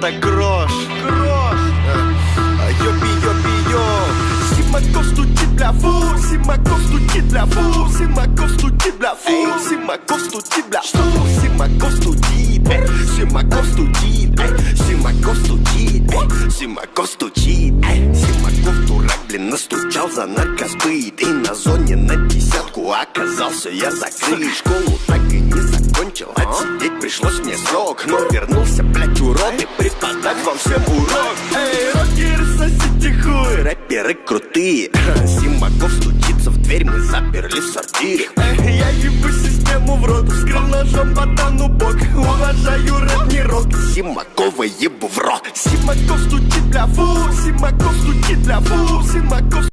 на грош. Йоби-йоби-йо. Симаков стучит, бля, фу. Симаков стучит, бля, фу. Симаков стучит, бля, фу. Симаков стучит, бля, фу. Симаков стучит, Симаков стучит, Симаков стучит, Симаков стучит. Симаков дурак, блин, настучал за наркосбыт. И на зоне на 10-ку оказался я закрыт. Школу так и не закончил, отсидеть пришлось мне срок. Но вернулся, блядь, урод, и преподать вам всем урок. Эй, рокеры, сосите хуй, рэперы крутые. Симаков стучится в дверь, мы заперли в сортире. Я ебу систему в рот, вскрыл ножом ботану бок. Уважаю рэп, не рок, Симакова ебу в рот. Симаков стучит, бля, фу. Симаков стучит, бля, фу. Симаков